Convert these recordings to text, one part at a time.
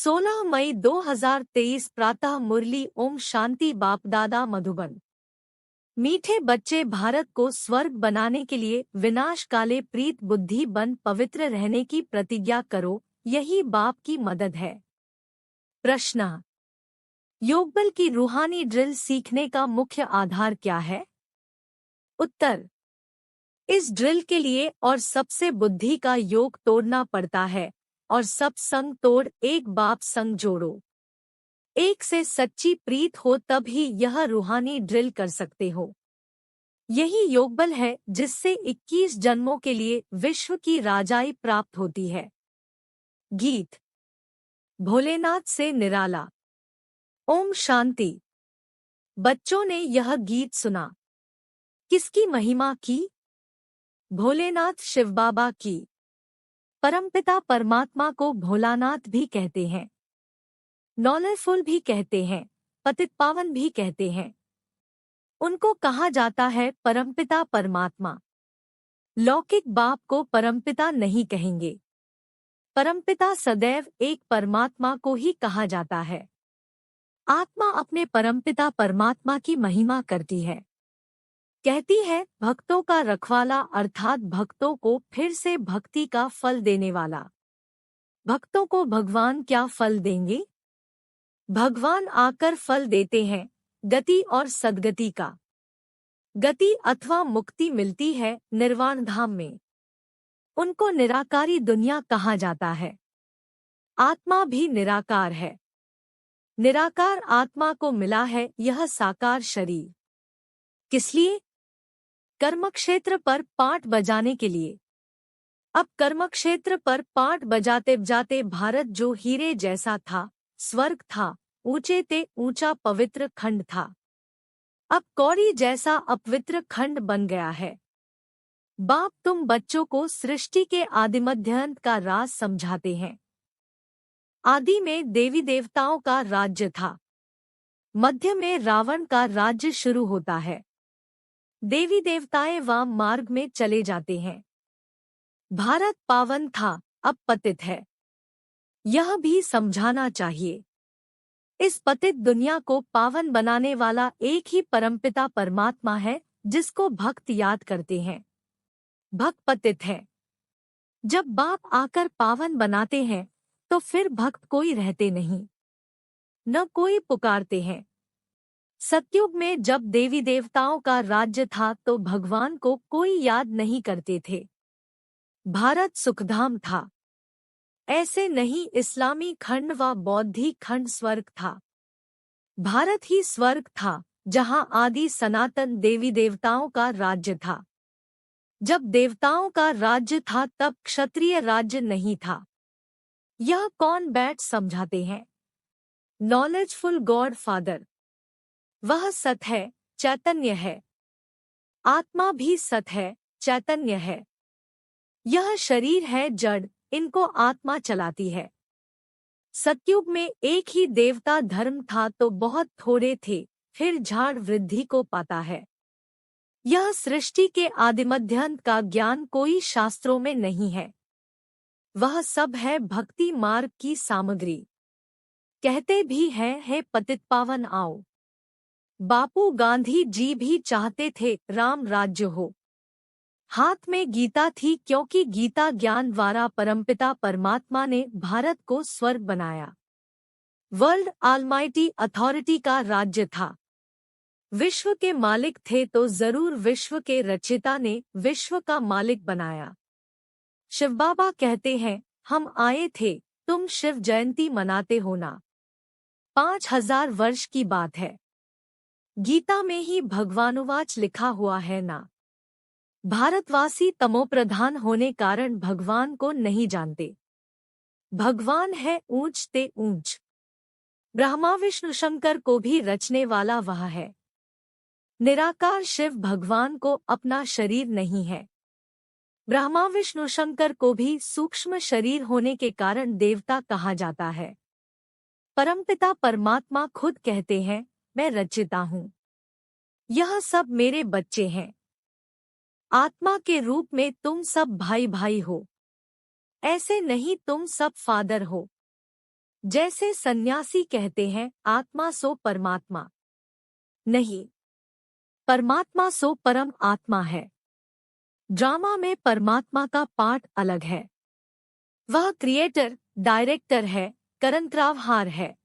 16 मई 2023 प्रातः मुरली ओम शांति बापदादा मधुबन। मीठे बच्चे, भारत को स्वर्ग बनाने के लिए विनाश काले प्रीत बुद्धि बन पवित्र रहने की प्रतिज्ञा करो, यही बाप की मदद है। प्रश्न: योगबल की रूहानी ड्रिल सीखने का मुख्य आधार क्या है? उत्तर: इस ड्रिल के लिए और सबसे बुद्धि का योग तोड़ना पड़ता है और सब संग तोड़ एक बाप संग जोड़ो। एक से सच्ची प्रीत हो तब ही यह रूहानी ड्रिल कर सकते हो। यही योगबल है जिससे 21 जन्मों के लिए विश्व की राजाई प्राप्त होती है। गीत भोलेनाथ से निराला। ओम शांति। बच्चों ने यह गीत सुना। किसकी महिमा की? भोलेनाथ शिव बाबा की। परमपिता परमात्मा को भोलानाथ भी कहते हैं, नॉलेजफुल भी कहते हैं, पतित पावन भी कहते हैं। उनको कहा जाता है परमपिता परमात्मा। लौकिक बाप को परमपिता नहीं कहेंगे। परमपिता सदैव एक परमात्मा को ही कहा जाता है। आत्मा अपने परमपिता परमात्मा की महिमा करती है। कहती है भक्तों का रखवाला, अर्थात भक्तों को फिर से भक्ति का फल देने वाला। भक्तों को भगवान क्या फल देंगे? भगवान आकर फल देते हैं गति और सद्गति का। गति अथवा मुक्ति मिलती है निर्वाण धाम में। उनको निराकारी दुनिया कहा जाता है। आत्मा भी निराकार है। निराकार आत्मा को मिला है यह साकार शरीर। किस लिए? कर्मक्षेत्र पर पाट बजाने के लिए। अब कर्मक्षेत्र पर पाट बजाते बजाते भारत जो हीरे जैसा था, स्वर्ग था, ऊंचे ते ऊंचा पवित्र खंड था, अब कौड़ी जैसा अपवित्र खंड बन गया है। बाप तुम बच्चों को सृष्टि के आदिमध्यांत का राज समझाते हैं। आदि में देवी देवताओं का राज्य था। मध्य में रावण का राज्य शुरू होता है। देवी देवताएं वाम मार्ग में चले जाते हैं। भारत पावन था, अब पतित है। यह भी समझाना चाहिए। इस पतित दुनिया को पावन बनाने वाला एक ही परमपिता परमात्मा है, जिसको भक्त याद करते हैं। भक्त पतित है। जब बाप आकर पावन बनाते हैं तो फिर भक्त कोई रहते नहीं, न कोई पुकारते हैं। सतयुग में जब देवी देवताओं का राज्य था तो भगवान को कोई याद नहीं करते थे। भारत सुखधाम था। ऐसे नहीं, इस्लामी खंड व बौद्धी खंड स्वर्ग था। भारत ही स्वर्ग था जहां आदि सनातन देवी देवताओं का राज्य था। जब देवताओं का राज्य था तब क्षत्रिय राज्य नहीं था। यह कौन बैठ समझाते हैं? Knowledgeful God father. वह सत है, चैतन्य है। आत्मा भी सत है, चैतन्य है। यह शरीर है जड़, इनको आत्मा चलाती है। सतयुग में एक ही देवता धर्म था तो बहुत थोड़े थे, फिर झाड़ वृद्धि को पाता है। यह सृष्टि के आदिमध्यांत का ज्ञान कोई शास्त्रों में नहीं है। वह सब है भक्ति मार्ग की सामग्री। कहते भी हैं, हे पतित पावन आओ। बापू गांधी जी भी चाहते थे राम राज्य हो। हाथ में गीता थी क्योंकि गीता ज्ञान द्वारा परमपिता परमात्मा ने भारत को स्वर्ग बनाया। वर्ल्ड ऑलमाइटी अथॉरिटी का राज्य था। विश्व के मालिक थे तो जरूर विश्व के रचयिता ने विश्व का मालिक बनाया। शिव बाबा कहते हैं, हम आए थे, तुम शिव जयंती मनाते हो ना। 5000 वर्ष की बात है। गीता में ही भगवानुवाच लिखा हुआ है ना। भारतवासी तमोप्रधान होने कारण भगवान को नहीं जानते। भगवान है ऊंच ते ऊंच। ब्रह्मा विष्णु शंकर को भी रचने वाला वह है। निराकार शिव भगवान को अपना शरीर नहीं है। ब्रह्मा विष्णु शंकर को भी सूक्ष्म शरीर होने के कारण देवता कहा जाता है। परमपिता परमात्मा खुद कहते हैं, मैं रचिता हूँ। यह सब मेरे बच्चे हैं। आत्मा के रूप में तुम सब भाई भाई हो। ऐसे नहीं, तुम सब फादर हो। जैसे सन्यासी कहते हैं आत्मा सो परमात्मा। नहीं, परमात्मा सो परम आत्मा है। ड्रामा में परमात्मा का पार्ट अलग है। वह क्रिएटर, डायरेक्टर है, करंतरावहार है।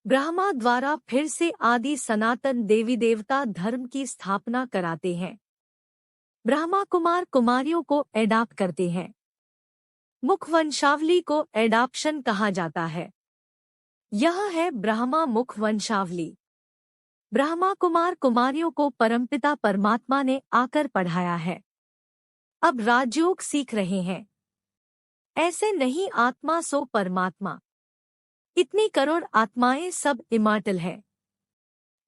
ब्रह्मा द्वारा फिर से आदि सनातन देवी देवता धर्म की स्थापना कराते हैं। ब्रह्मा कुमार कुमारियों को एडॉप्ट करते हैं। मुख वंशावली को एडॉप्शन कहा जाता है। यह है ब्रह्मा मुख वंशावली। ब्रह्मा कुमार कुमारियों को परमपिता परमात्मा ने आकर पढ़ाया है। अब राजयोग सीख रहे हैं। ऐसे नहीं आत्मा सो परमात्मा। इतनी करोड़ आत्माएं सब इमॉर्टल है।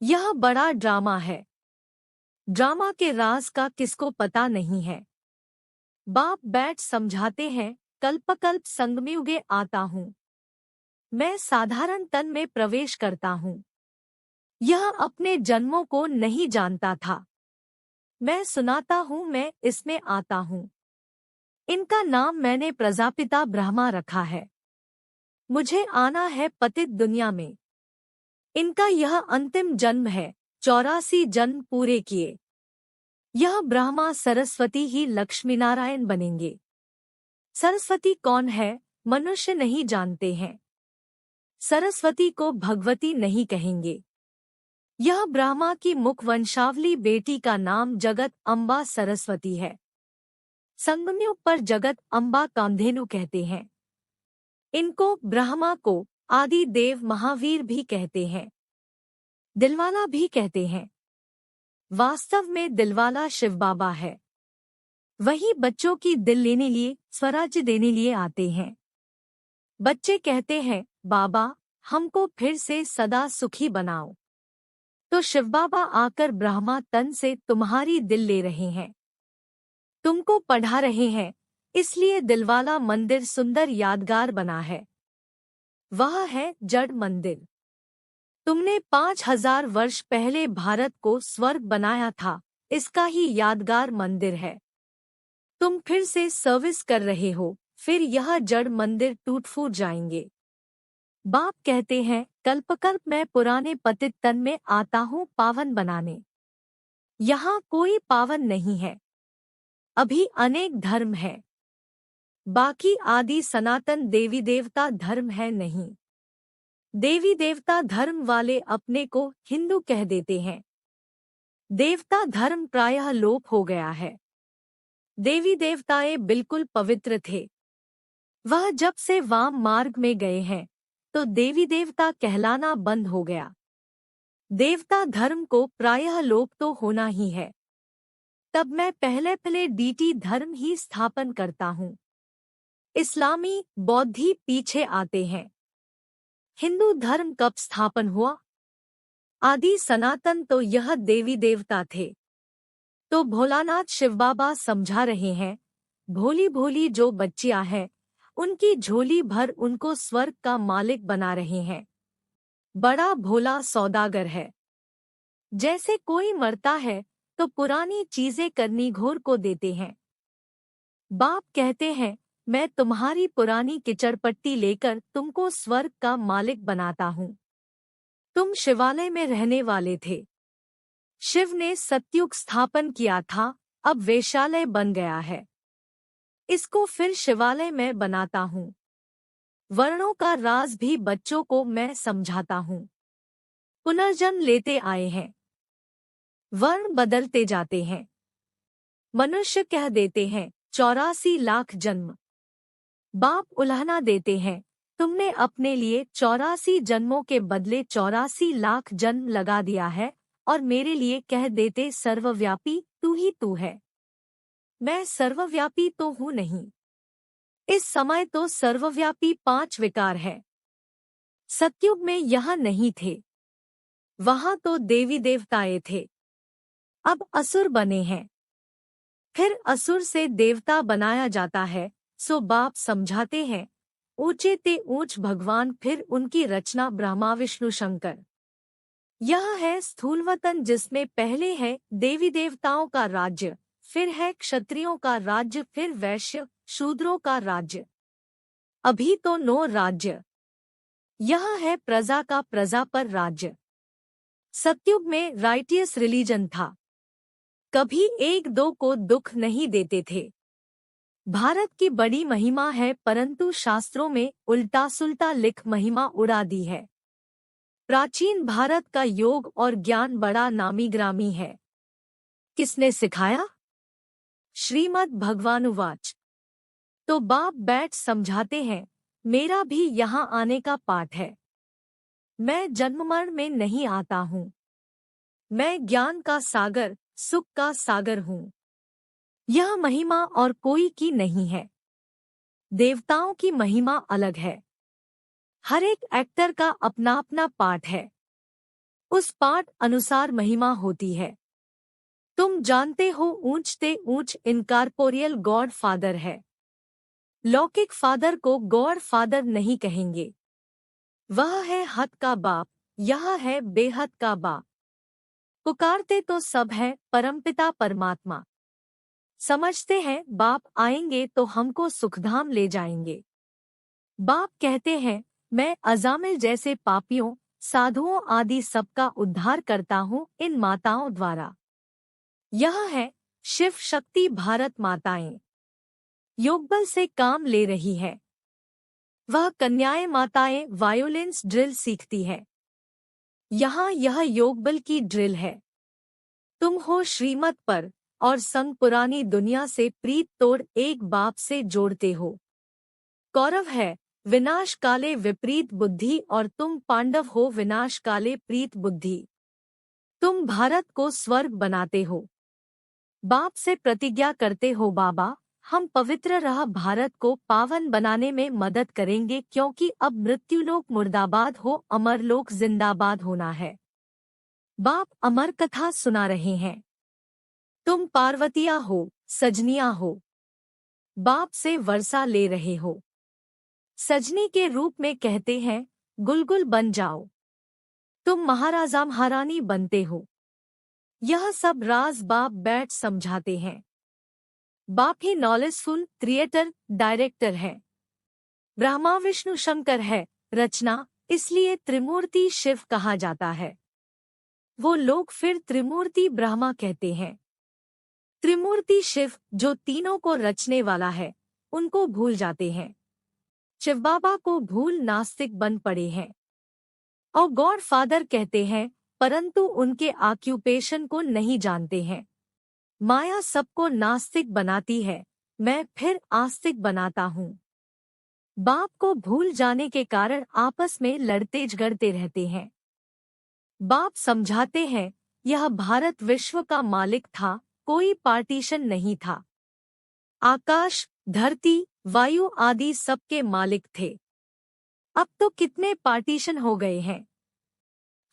यह बड़ा ड्रामा है। ड्रामा के राज का किसको पता नहीं है। बाप बैठ समझाते हैं, कल्पकल्प संगमयुगे आता हूँ। मैं साधारण तन में प्रवेश करता हूँ। यह अपने जन्मों को नहीं जानता था। मैं सुनाता हूँ, मैं इसमें आता हूँ। इनका नाम मैंने प्रजापिता ब्रह्मा रखा है। मुझे आना है पतित दुनिया में। इनका यह अंतिम जन्म है, 84 जन्म पूरे किए। यह ब्रह्मा सरस्वती ही लक्ष्मी नारायण बनेंगे। सरस्वती कौन है, मनुष्य नहीं जानते हैं। सरस्वती को भगवती नहीं कहेंगे। यह ब्रह्मा की मुख वंशावली बेटी का नाम जगत अम्बा सरस्वती है। संगमयुग पर जगत अम्बा कामधेनु कहते हैं। इनको ब्रह्मा को आदि देव महावीर भी कहते हैं। दिलवाला भी कहते हैं। वास्तव में दिलवाला शिव बाबा है। वही बच्चों की दिल लेने लिए, स्वराज्य देने लिए आते हैं। बच्चे कहते हैं, बाबा हमको फिर से सदा सुखी बनाओ। तो शिव बाबा आकर ब्रह्मा तन से तुम्हारी दिल ले रहे हैं। तुमको पढ़ा रहे हैं, इसलिए दिलवाला मंदिर सुंदर यादगार बना है। वह है जड़ मंदिर। तुमने 5000 वर्ष पहले भारत को स्वर्ग बनाया था, इसका ही यादगार मंदिर है। तुम फिर से सर्विस कर रहे हो, फिर यह जड़ मंदिर टूट फूट जाएंगे। बाप कहते हैं, कल्पकल्प मैं पुराने पतित तन में आता हूँ पावन बनाने। यहाँ कोई पावन नहीं है। अभी अनेक धर्म है। बाकी आदि सनातन देवी देवता धर्म है नहीं। देवी देवता धर्म वाले अपने को हिंदू कह देते हैं। देवता धर्म प्रायः लोप हो गया है। देवी देवताएं बिल्कुल पवित्र थे। वह जब से वाम मार्ग में गए हैं, तो देवी देवता कहलाना बंद हो गया। देवता धर्म को प्रायः लोप तो होना ही है। तब मैं पहले डीटी धर्म ही स्थापन करता हूँ। इस्लामी बौद्धि पीछे आते हैं। हिंदू धर्म कब स्थापन हुआ? आदि सनातन तो यह देवी देवता थे। तो भोलानाथ शिव बाबा समझा रहे हैं, भोली भोली जो बच्चियां हैं, उनकी झोली भर उनको स्वर्ग का मालिक बना रहे हैं। बड़ा भोला सौदागर है। जैसे कोई मरता है तो पुरानी चीजें करनी घोर को देते हैं। बाप कहते हैं, मैं तुम्हारी पुरानी किचड़पट्टी लेकर तुमको स्वर्ग का मालिक बनाता हूँ। तुम शिवालय में रहने वाले थे। शिव ने सतयुग स्थापन किया था, अब वेश्यालय बन गया है। इसको फिर शिवालय में बनाता हूँ। वर्णों का राज भी बच्चों को मैं समझाता हूँ। पुनर्जन्म लेते आए हैं। वर्ण बदलते जाते हैं। मनुष्य कह देते हैं 84 लाख जन्म। बाप उल्हना देते हैं, तुमने अपने लिए 84 जन्मों के बदले 84 लाख जन्म लगा दिया है और मेरे लिए कह देते सर्वव्यापी तू ही तू है। मैं सर्वव्यापी तो हूँ नहीं। इस समय तो सर्वव्यापी 5 विकार है। सतयुग में यह नहीं थे। वहां तो देवी देवताएं थे। अब असुर बने हैं। फिर असुर से देवता बनाया जाता है। सो बाप समझाते हैं, ऊंचे ते ऊंच भगवान, फिर उनकी रचना ब्रह्मा विष्णु शंकर। यह है स्थूलवतन, जिसमें पहले है देवी देवताओं का राज्य, फिर है क्षत्रियों का राज्य, फिर वैश्य शूद्रों का राज्य। अभी तो 9 राज्य। यह है प्रजा का प्रजा पर राज्य। सतयुग में राइटियस रिलीजन था, कभी एक दो को दुख नहीं देते थे। भारत की बड़ी महिमा है, परंतु शास्त्रों में उल्टा सुल्टा लिख महिमा उड़ा दी है। प्राचीन भारत का योग और ज्ञान बड़ा नामी ग्रामी है। किसने सिखाया? श्रीमद् भगवानुवाच। तो बाप बैठ समझाते हैं, मेरा भी यहाँ आने का पाठ है। मैं जन्ममरण में नहीं आता हूँ। मैं ज्ञान का सागर, सुख का सागर हूँ। यह महिमा और कोई की नहीं है। देवताओं की महिमा अलग है। हर एक एक्टर का अपना अपना पाठ है, उस पाठ अनुसार महिमा होती है। तुम जानते हो ऊंच ते ऊंच इनकॉर्पोरियल गॉड फादर है। लौकिक फादर को गॉड फादर नहीं कहेंगे। वह है हद का बाप, यह है बेहद का बाप। पुकारते तो सब है परमपिता परमात्मा। समझते हैं बाप आएंगे तो हमको सुखधाम ले जाएंगे। बाप कहते हैं, मैं अजामिल जैसे पापियों, साधुओं आदि सबका उद्धार करता हूँ इन माताओं द्वारा। यह है शिव शक्ति भारत माताएं। योगबल से काम ले रही है। वह कन्याएं माताएं वायोलेंस ड्रिल सीखती है। यहाँ यह योगबल की ड्रिल है। तुम हो श्रीमत पर और संग पुरानी दुनिया से प्रीत तोड़ एक बाप से जोड़ते हो। कौरव है विनाश काले विपरीत बुद्धि और तुम पांडव हो विनाश काले प्रीत बुद्धि। तुम भारत को स्वर्ग बनाते हो। बाप से प्रतिज्ञा करते हो, बाबा हम पवित्र रह भारत को पावन बनाने में मदद करेंगे, क्योंकि अब मृत्युलोक मुर्दाबाद हो, अमरलोक जिंदाबाद होना है। बाप अमर कथा सुना रहे हैं। तुम पार्वतिया हो, सजनिया हो। बाप से वर्षा ले रहे हो। सजनी के रूप में कहते हैं गुलगुल बन जाओ। तुम महाराजा महारानी बनते हो। यह सब राज बाप बैठ समझाते हैं। बाप ही नॉलेजफुल थिएटर डायरेक्टर है। ब्रह्मा विष्णु शंकर है रचना, इसलिए त्रिमूर्ति शिव कहा जाता है। वो लोग फिर त्रिमूर्ति ब्रह्मा कहते हैं। त्रिमूर्ति शिव जो तीनों को रचने वाला है, उनको भूल जाते हैं। शिव बाबा को भूल नास्तिक बन पड़े हैं और गॉड फादर कहते हैं, परंतु उनके ऑक्यूपेशन को नहीं जानते हैं। माया सबको नास्तिक बनाती है, मैं फिर आस्तिक बनाता हूँ। बाप को भूल जाने के कारण आपस में लड़ते झगड़ते रहते हैं। बाप समझाते हैं, यह भारत विश्व का मालिक था, कोई पार्टीशन नहीं था। आकाश, धरती, वायु आदि सबके मालिक थे। अब तो कितने पार्टीशन हो गए हैं।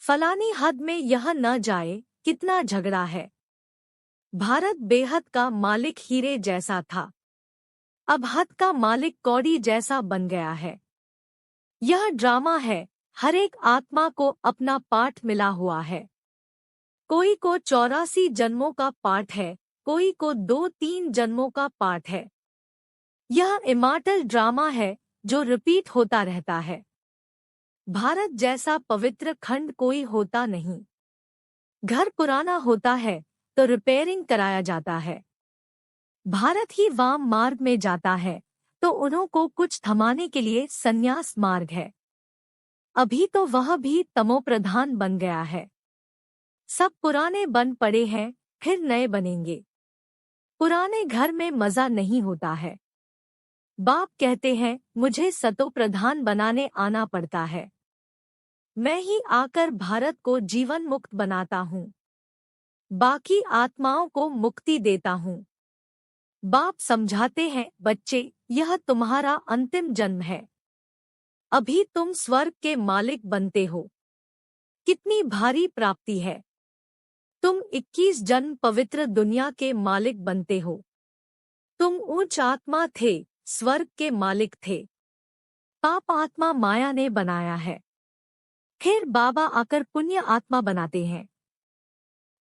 फलानी हद में यह न जाए, कितना झगड़ा है। भारत बेहद का मालिक हीरे जैसा था, अब हद का मालिक कौड़ी जैसा बन गया है। यह ड्रामा है, हर एक आत्मा को अपना पाठ मिला हुआ है। कोई को 84 जन्मों का पाठ है, कोई को 2-3 जन्मों का पाठ है। यह इमॉर्टल ड्रामा है जो रिपीट होता रहता है। भारत जैसा पवित्र खंड कोई होता नहीं। घर पुराना होता है तो रिपेयरिंग कराया जाता है। भारत ही वाम मार्ग में जाता है तो उन्हों को कुछ थमाने के लिए संन्यास मार्ग है। अभी तो वह भी तमोप्रधान बन गया है। सब पुराने बन पड़े हैं, फिर नए बनेंगे। पुराने घर में मजा नहीं होता है। बाप कहते हैं, मुझे सतो प्रधान बनाने आना पड़ता है। मैं ही आकर भारत को जीवन मुक्त बनाता हूँ, बाकी आत्माओं को मुक्ति देता हूँ। बाप समझाते हैं, बच्चे यह तुम्हारा अंतिम जन्म है। अभी तुम स्वर्ग के मालिक बनते हो। कितनी भारी प्राप्ति है। तुम 21 जन्म पवित्र दुनिया के मालिक बनते हो। तुम उच्च आत्मा थे, स्वर्ग के मालिक थे। पाप आत्मा माया ने बनाया है, फिर बाबा आकर पुण्य आत्मा बनाते हैं।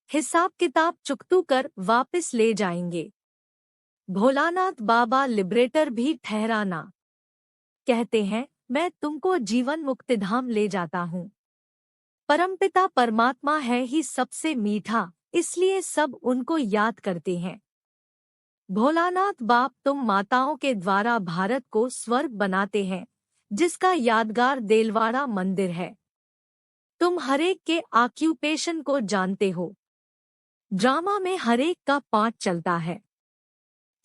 हिसाब किताब चुकतू कर वापस ले जाएंगे। भोलानाथ बाबा लिबरेटर भी ठहराना कहते हैं, मैं तुमको जीवन मुक्तिधाम ले जाता हूँ। परमपिता परमात्मा है ही सबसे मीठा, इसलिए सब उनको याद करते हैं। भोलानाथ बाप तुम माताओं के द्वारा भारत को स्वर्ग बनाते हैं, जिसका यादगार देलवाड़ा मंदिर है। तुम हरेक के ऑक्यूपेशन को जानते हो। ड्रामा में हरेक का पार्ट चलता है।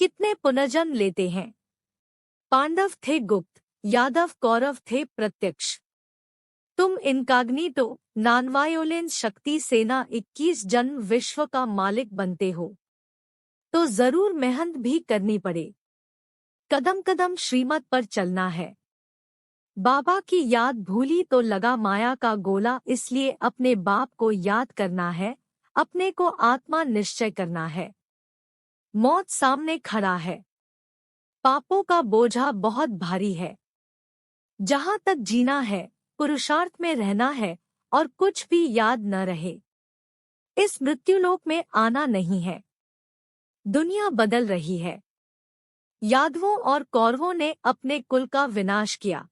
कितने पुनर्जन्म लेते हैं। पांडव थे गुप्त, यादव कौरव थे प्रत्यक्ष। तुम इनकॉग्निटो नॉन वायोलेंस शक्ति सेना 21 जन्म विश्व का मालिक बनते हो, तो जरूर मेहनत भी करनी पड़े। कदम कदम श्रीमत पर चलना है। बाबा की याद भूली तो लगा माया का गोला, इसलिए अपने बाप को याद करना है, अपने को आत्मा निश्चय करना है। मौत सामने खड़ा है। पापों का बोझा बहुत भारी है। जहाँ तक जीना है, पुरुषार्थ में रहना है और कुछ भी याद न रहे। इस मृत्युलोक में आना नहीं है। दुनिया बदल रही है। यादवों और कौरवों ने अपने कुल का विनाश किया,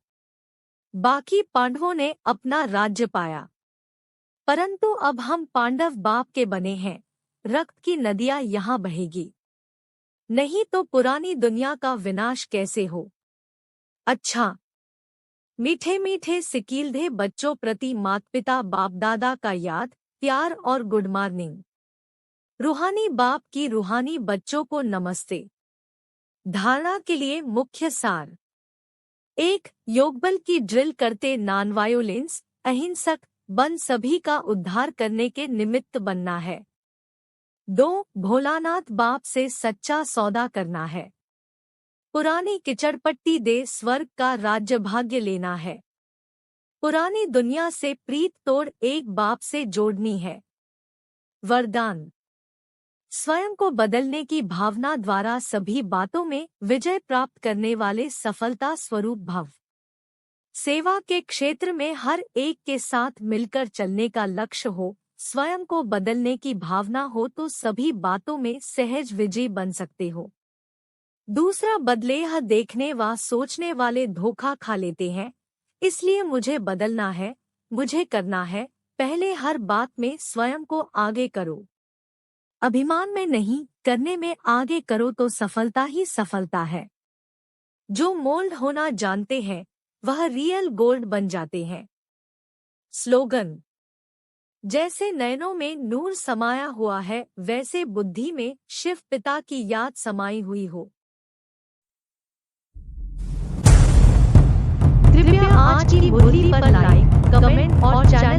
बाकी पांडवों ने अपना राज्य पाया। परंतु अब हम पांडव बाप के बने हैं, रक्त की नदियां यहाँ बहेगी। नहीं तो पुरानी दुनिया का विनाश कैसे हो। अच्छा, मीठे मीठे सिकीलधे बच्चों प्रति माता पिता बाप दादा का याद, प्यार और गुड मॉर्निंग। रूहानी बाप की रूहानी बच्चों को नमस्ते। धारणा के लिए मुख्य सार। 1. योगबल की ड्रिल करते नॉन वायोलेंस अहिंसक बन सभी का उद्धार करने के निमित्त बनना है। 2. भोलानाथ बाप से सच्चा सौदा करना है। पुरानी किचड़पट्टी दे स्वर्ग का राज्य भाग्य लेना है। पुरानी दुनिया से प्रीत तोड़ एक बाप से जोड़नी है। वरदान। स्वयं को बदलने की भावना द्वारा सभी बातों में विजय प्राप्त करने वाले सफलता स्वरूप भव। सेवा के क्षेत्र में हर एक के साथ मिलकर चलने का लक्ष्य हो, स्वयं को बदलने की भावना हो तो सभी बातों में सहज विजयी बन सकते हो। दूसरा, बदलेह देखने व सोचने वाले धोखा खा लेते हैं, इसलिए मुझे बदलना है, मुझे करना है। पहले हर बात में स्वयं को आगे करो। अभिमान में नहीं, करने में आगे करो तो सफलता ही सफलता है। जो मोल्ड होना जानते हैं वह रियल गोल्ड बन जाते हैं। स्लोगन। जैसे नयनों में नूर समाया हुआ है, वैसे बुद्धि में शिव पिता की याद समाई हुई हो। कृपया आज की मुरली पर लाइक, कमेंट और चैनल